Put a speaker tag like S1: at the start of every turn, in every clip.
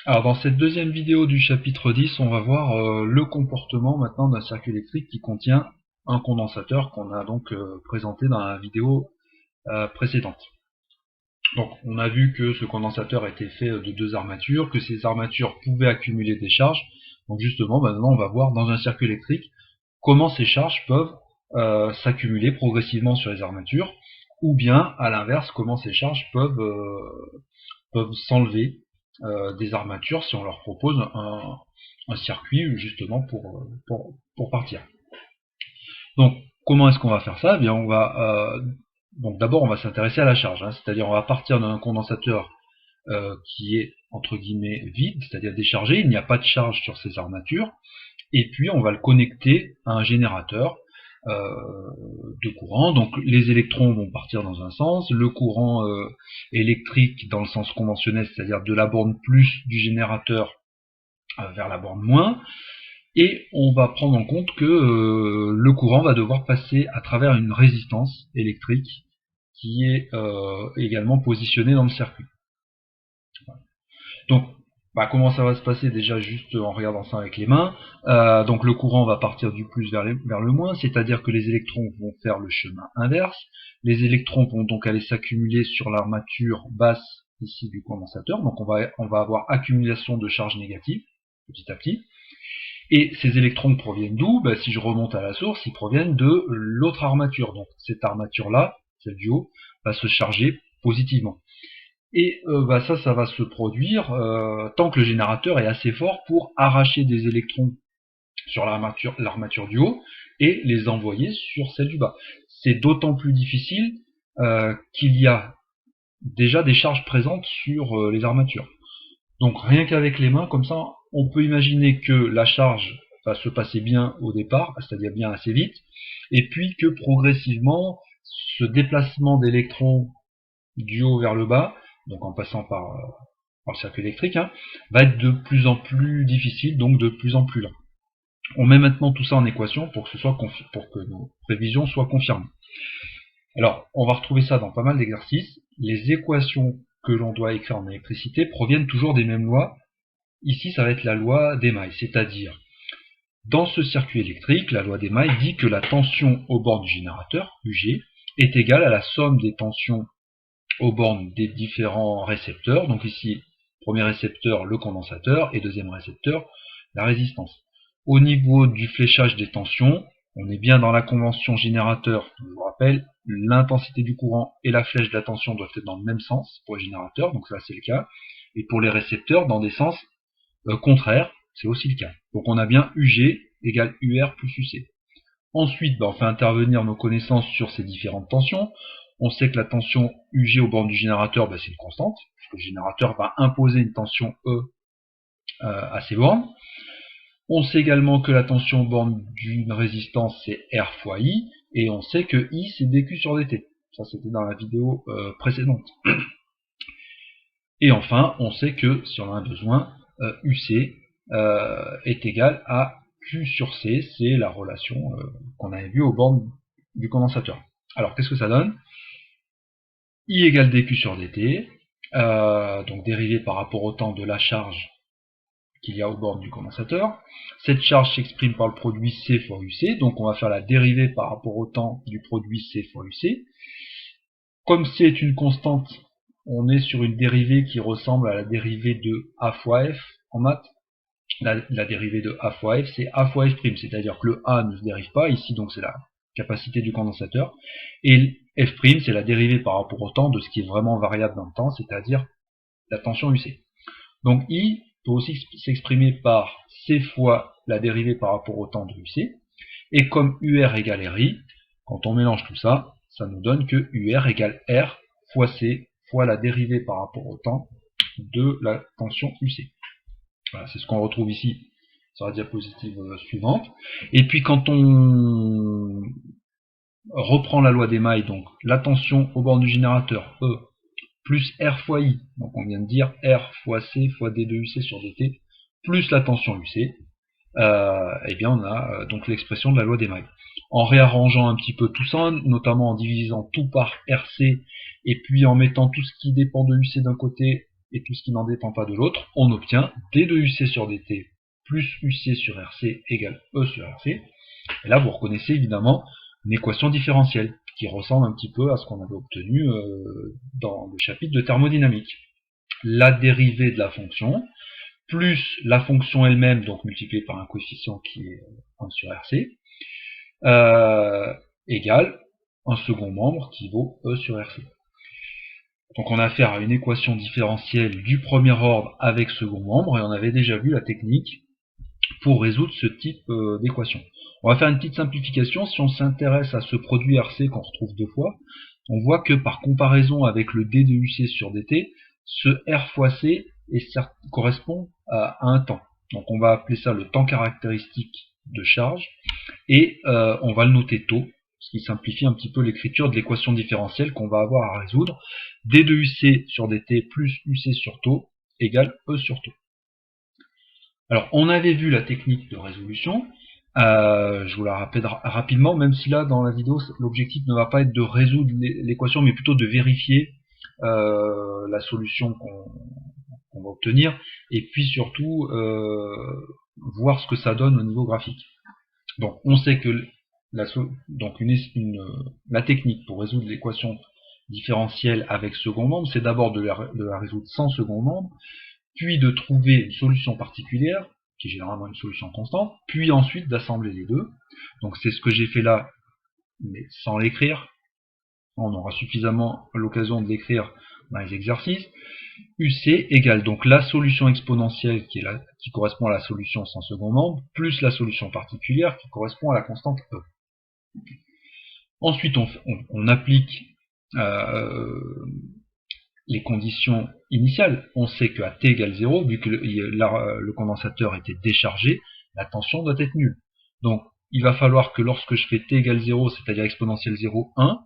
S1: Alors dans cette deuxième vidéo du chapitre 10, on va voir le comportement maintenant d'un circuit électrique qui contient un condensateur qu'on a donc présenté dans la vidéo précédente. Donc on a vu que ce condensateur était fait de deux armatures, que ces armatures pouvaient accumuler des charges. Donc justement maintenant on va voir dans un circuit électrique comment ces charges peuvent s'accumuler progressivement sur les armatures, ou bien à l'inverse comment ces charges peuvent s'enlever des armatures si on leur propose un circuit justement pour partir. Donc comment est-ce qu'on va faire ça? Eh bien on va donc d'abord on va s'intéresser à la charge, hein, c'est-à-dire on va partir d'un condensateur qui est entre guillemets vide, c'est-à-dire déchargé, il n'y a pas de charge sur ces armatures, et puis on va le connecter à un générateur de courant. Donc les électrons vont partir dans un sens, le courant électrique dans le sens conventionnel, c'est-à-dire de la borne plus du générateur vers la borne moins, et on va prendre en compte que le courant va devoir passer à travers une résistance électrique qui est également positionnée dans le circuit. Donc, comment ça va se passer déjà juste en regardant ça avec les mains? Donc le courant va partir du plus vers le moins, c'est-à-dire que les électrons vont faire le chemin inverse. Les électrons vont donc aller s'accumuler sur l'armature basse ici du condensateur. Donc on va avoir accumulation de charges négatives petit à petit. Et ces électrons proviennent d'où? Si je remonte à la source, ils proviennent de l'autre armature. Donc cette armature-là, celle du haut, va se charger positivement. Et ça va se produire tant que le générateur est assez fort pour arracher des électrons sur l'armature du haut et les envoyer sur celle du bas. C'est d'autant plus difficile qu'il y a déjà des charges présentes sur les armatures. Donc rien qu'avec les mains, comme ça, on peut imaginer que la charge va se passer bien au départ, c'est-à-dire bien assez vite, et puis que progressivement, ce déplacement d'électrons du haut vers le bas, donc en passant par le circuit électrique, hein, va être de plus en plus difficile, donc de plus en plus lent. On met maintenant tout ça en équation pour que nos prévisions soient confirmées. Alors, on va retrouver ça dans pas mal d'exercices. Les équations que l'on doit écrire en électricité proviennent toujours des mêmes lois. Ici, ça va être la loi d'Emaille, c'est-à-dire, dans ce circuit électrique, la loi d'Emaille dit que la tension aux bornes du générateur, UG, est égale à la somme des tensions aux bornes des différents récepteurs. Donc ici, premier récepteur, le condensateur, et deuxième récepteur, la résistance. Au niveau du fléchage des tensions, on est bien dans la convention générateur. Je vous rappelle, l'intensité du courant et la flèche de la tension doivent être dans le même sens pour les générateurs, donc ça c'est le cas. Et pour les récepteurs, dans des sens contraires, c'est aussi le cas. Donc on a bien UG égale UR plus UC. Ensuite, on fait intervenir nos connaissances sur ces différentes tensions. On sait que la tension UG aux bornes du générateur, c'est une constante, puisque le générateur va imposer une tension E à ses bornes. On sait également que la tension aux bornes d'une résistance, c'est R fois I, et on sait que I, c'est dQ sur dt. Ça, c'était dans la vidéo précédente. Et enfin, on sait que, si on en a besoin, UC est égal à Q sur C, c'est la relation qu'on avait vue aux bornes du condensateur. Alors, qu'est-ce que ça donne? I égale dQ sur dt, donc dérivé par rapport au temps de la charge qu'il y a aux bornes du condensateur. Cette charge s'exprime par le produit C fois UC, donc on va faire la dérivée par rapport au temps du produit C fois UC. Comme C est une constante, on est sur une dérivée qui ressemble à la dérivée de A fois F en maths. La dérivée de A fois F, c'est A fois F', c'est-à-dire que le A ne se dérive pas, ici donc c'est la capacité du condensateur, et F', c'est la dérivée par rapport au temps de ce qui est vraiment variable dans le temps, c'est-à-dire la tension UC. Donc I peut aussi s'exprimer par C fois la dérivée par rapport au temps de UC, et comme UR égale RI, quand on mélange tout ça, ça nous donne que UR égale R fois C fois la dérivée par rapport au temps de la tension UC. Voilà, c'est ce qu'on retrouve ici sur la diapositive suivante. Et puis quand on reprend la loi d'Emaille, donc la tension aux bornes du générateur, E, plus R fois I, donc on vient de dire R fois C fois D2UC sur DT, plus la tension UC, eh bien on a donc l'expression de la loi d'Emaille. En réarrangeant un petit peu tout ça, notamment en divisant tout par RC, et puis en mettant tout ce qui dépend de UC d'un côté et tout ce qui n'en dépend pas de l'autre, on obtient d de UC sur dt plus UC sur RC égale E sur RC. Et là, vous reconnaissez évidemment une équation différentielle qui ressemble un petit peu à ce qu'on avait obtenu dans le chapitre de thermodynamique. La dérivée de la fonction, plus la fonction elle-même, donc multipliée par un coefficient qui est 1 sur RC, égale un second membre qui vaut E sur RC. Donc on a affaire à une équation différentielle du premier ordre avec second membre, et on avait déjà vu la technique pour résoudre ce type d'équation. On va faire une petite simplification. Si on s'intéresse à ce produit RC qu'on retrouve deux fois, on voit que par comparaison avec le d de UC sur dt, ce R fois C correspond à un temps. Donc on va appeler ça le temps caractéristique de charge, et on va le noter taux, ce qui simplifie un petit peu l'écriture de l'équation différentielle qu'on va avoir à résoudre. D de UC sur dt plus UC sur taux égale E sur taux. Alors, on avait vu la technique de résolution, je vous la rappelle rapidement, même si là, dans la vidéo, l'objectif ne va pas être de résoudre l'équation, mais plutôt de vérifier la solution qu'on va obtenir, et puis surtout voir ce que ça donne au niveau graphique. Donc, on sait que la technique pour résoudre l'équation différentielle avec second membre, c'est d'abord de la résoudre sans second membre, puis de trouver une solution particulière, qui est généralement une solution constante, puis ensuite d'assembler les deux. Donc c'est ce que j'ai fait là, mais sans l'écrire. On aura suffisamment l'occasion de l'écrire dans les exercices. UC égale donc la solution exponentielle qui correspond à la solution sans second membre, plus la solution particulière qui correspond à la constante E. Ensuite on applique les conditions initiales. On sait qu'à t égale 0, vu que le condensateur était déchargé, la tension doit être nulle. Donc il va falloir que lorsque je fais t égale 0, c'est-à-dire exponentielle 0, 1,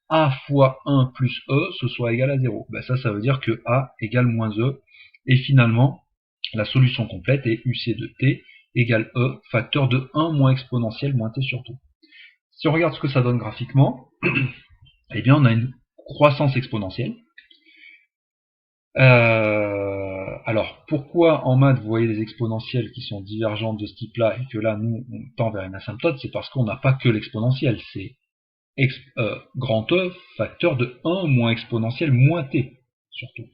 S1: A fois 1 plus E, ce soit égal à 0. Ben ça veut dire que A égale moins E, et finalement, la solution complète est UC de t égale E, facteur de 1 moins exponentielle moins t sur tout. Si on regarde ce que ça donne graphiquement, eh bien on a une croissance exponentielle. Alors, pourquoi en maths vous voyez des exponentielles qui sont divergentes de ce type-là, et que là, nous, on tend vers une asymptote? C'est parce qu'on n'a pas que l'exponentielle, c'est grand E, facteur de 1 moins exponentielle moins t, surtout.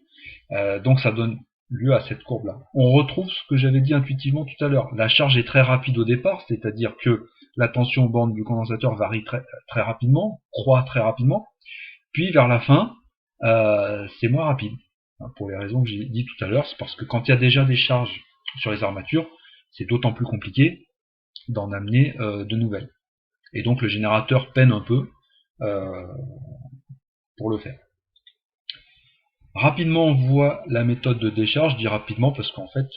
S1: Donc ça donne lieu à cette courbe-là. On retrouve ce que j'avais dit intuitivement tout à l'heure. La charge est très rapide au départ, c'est-à-dire que la tension bande du condensateur varie très rapidement, croît très rapidement, puis vers la fin, c'est moins rapide. Pour les raisons que j'ai dit tout à l'heure, c'est parce que quand il y a déjà des charges sur les armatures, c'est d'autant plus compliqué d'en amener de nouvelles. Et donc le générateur peine un peu pour le faire. Rapidement, on voit la méthode de décharge. Je dis rapidement parce qu'en fait,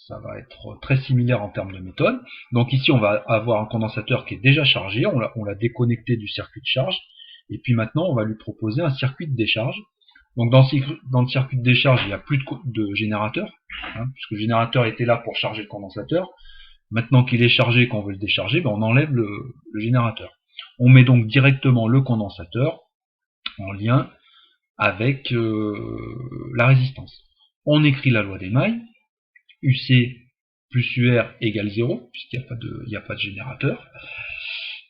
S1: ça va être très similaire en termes de méthode. Donc ici, on va avoir un condensateur qui est déjà chargé, on l'a déconnecté du circuit de charge, et puis maintenant, on va lui proposer un circuit de décharge. Donc dans le circuit de décharge, il n'y a plus de générateur, puisque le générateur était là pour charger le condensateur. Maintenant qu'il est chargé, qu'on veut le décharger, on enlève le générateur. On met donc directement le condensateur en lien avec la résistance. On écrit la loi des mailles, UC plus UR égale 0, puisqu'il n'y a pas de générateur.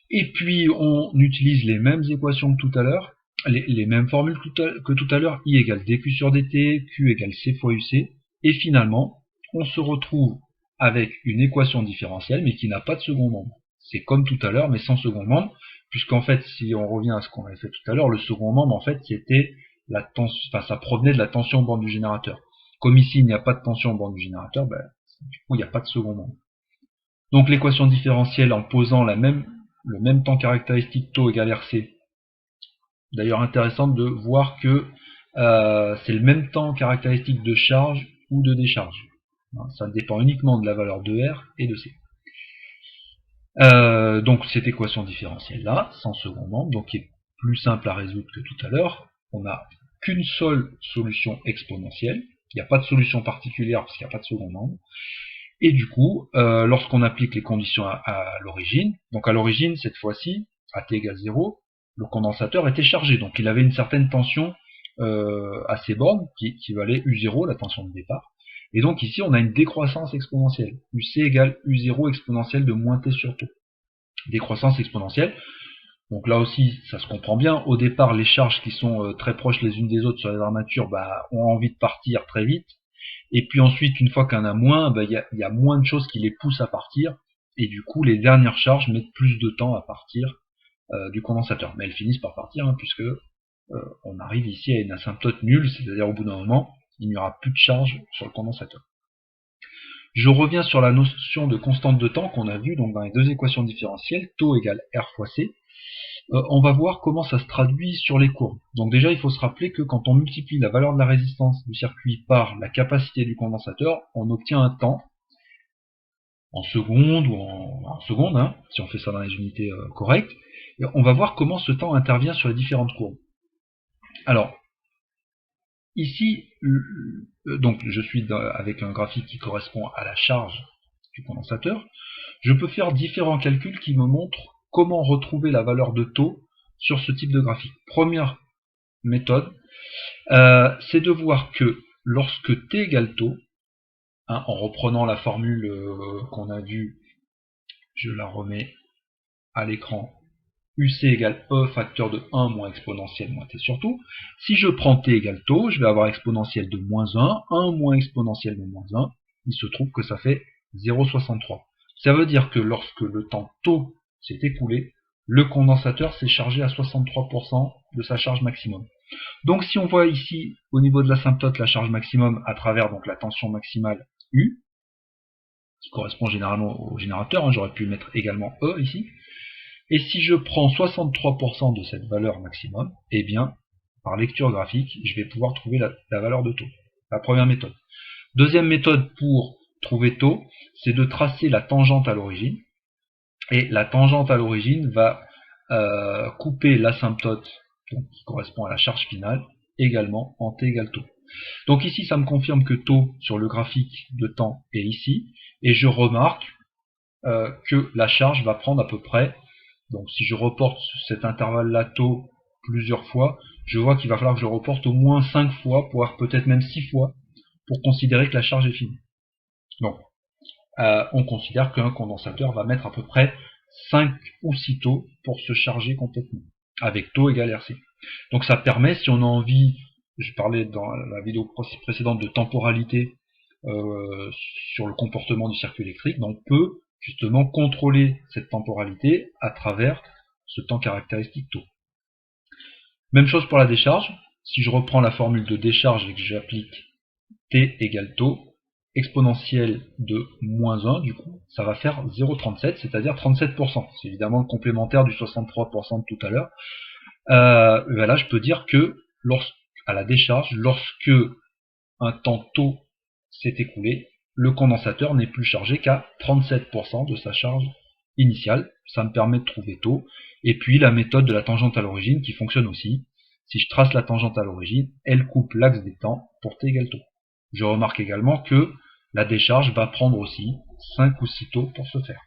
S1: Et puis on utilise les mêmes équations que tout à l'heure, les mêmes formules que tout à l'heure, I égale dQ sur dt, Q égale C fois UC, et finalement, on se retrouve avec une équation différentielle, mais qui n'a pas de second membre. C'est comme tout à l'heure, mais sans second membre, puisqu'en fait, si on revient à ce qu'on avait fait tout à l'heure, le second membre, en fait, c'était la tension, enfin, ça provenait de la tension bande du générateur. Comme ici, il n'y a pas de tension bande du générateur, du coup, il n'y a pas de second membre. Donc, l'équation différentielle, en posant le même temps caractéristique taux égale RC, d'ailleurs intéressant de voir que c'est le même temps caractéristique de charge ou de décharge. Ça dépend uniquement de la valeur de R et de C. Donc cette équation différentielle là, sans second membre, donc qui est plus simple à résoudre que tout à l'heure, on n'a qu'une seule solution exponentielle, il n'y a pas de solution particulière parce qu'il n'y a pas de second membre, et du coup, lorsqu'on applique les conditions à l'origine, donc à l'origine, cette fois-ci, à t égale 0, le condensateur était chargé, donc il avait une certaine tension à ces bornes, qui valait U0, la tension de départ. Et donc ici, on a une décroissance exponentielle. UC égale U0 exponentielle de moins T sur taux. Décroissance exponentielle. Donc là aussi, ça se comprend bien. Au départ, les charges qui sont très proches les unes des autres sur les armatures ont envie de partir très vite. Et puis ensuite, une fois qu'il y en a moins, il y a moins de choses qui les poussent à partir. Et du coup, les dernières charges mettent plus de temps à partir du condensateur. Mais elles finissent par partir, puisque on arrive ici à une asymptote nulle, c'est-à-dire au bout d'un moment, il n'y aura plus de charge sur le condensateur. Je reviens sur la notion de constante de temps qu'on a vue donc dans les deux équations différentielles, taux égale R fois C. On va voir comment ça se traduit sur les courbes. Donc déjà, il faut se rappeler que quand on multiplie la valeur de la résistance du circuit par la capacité du condensateur, on obtient un temps en secondes ou en secondes, si on fait ça dans les unités correctes. Et on va voir comment ce temps intervient sur les différentes courbes. Alors, ici, donc je suis avec un graphique qui correspond à la charge du condensateur. Je peux faire différents calculs qui me montrent comment retrouver la valeur de taux sur ce type de graphique. Première méthode, c'est de voir que lorsque t égale taux, en reprenant la formule qu'on a vue, je la remets à l'écran, UC égale E facteur de 1 moins exponentielle moins t sur tout. Si je prends t égale taux, je vais avoir exponentielle de moins 1, 1 moins exponentielle de moins 1, il se trouve que ça fait 0,63. Ça veut dire que lorsque le temps taux s'est écoulé, le condensateur s'est chargé à 63% de sa charge maximum. Donc si on voit ici, au niveau de l'asymptote, la charge maximum à travers donc la tension maximale U, qui correspond généralement au générateur, j'aurais pu mettre également E ici, et si je prends 63% de cette valeur maximum, eh bien, par lecture graphique, je vais pouvoir trouver la valeur de taux. La première méthode. Deuxième méthode pour trouver taux, c'est de tracer la tangente à l'origine. Et la tangente à l'origine va couper l'asymptote, qui correspond à la charge finale, également en t égale taux. Donc ici, ça me confirme que taux sur le graphique de temps est ici, et je remarque que la charge va prendre à peu près, donc si je reporte cet intervalle-là taux plusieurs fois, je vois qu'il va falloir que je reporte au moins 5 fois, voire peut-être même 6 fois, pour considérer que la charge est finie. Donc, on considère qu'un condensateur va mettre à peu près 5 ou 6 taux pour se charger complètement, avec taux égale RC. Donc ça permet, si on a envie, je parlais dans la vidéo précédente de temporalité sur le comportement du circuit électrique, on peut justement contrôler cette temporalité à travers ce temps caractéristique taux. Même chose pour la décharge. Si je reprends la formule de décharge et que j'applique T égale taux, exponentielle de moins 1, du coup, ça va faire 0,37, c'est-à-dire 37%. C'est évidemment le complémentaire du 63% de tout à l'heure. Là, je peux dire que à la décharge, lorsque un temps taux s'est écoulé, le condensateur n'est plus chargé qu'à 37% de sa charge initiale. Ça me permet de trouver taux. Et puis la méthode de la tangente à l'origine qui fonctionne aussi. Si je trace la tangente à l'origine, elle coupe l'axe des temps pour t égale taux. Je remarque également que la décharge va prendre aussi 5 ou 6 taux pour ce faire.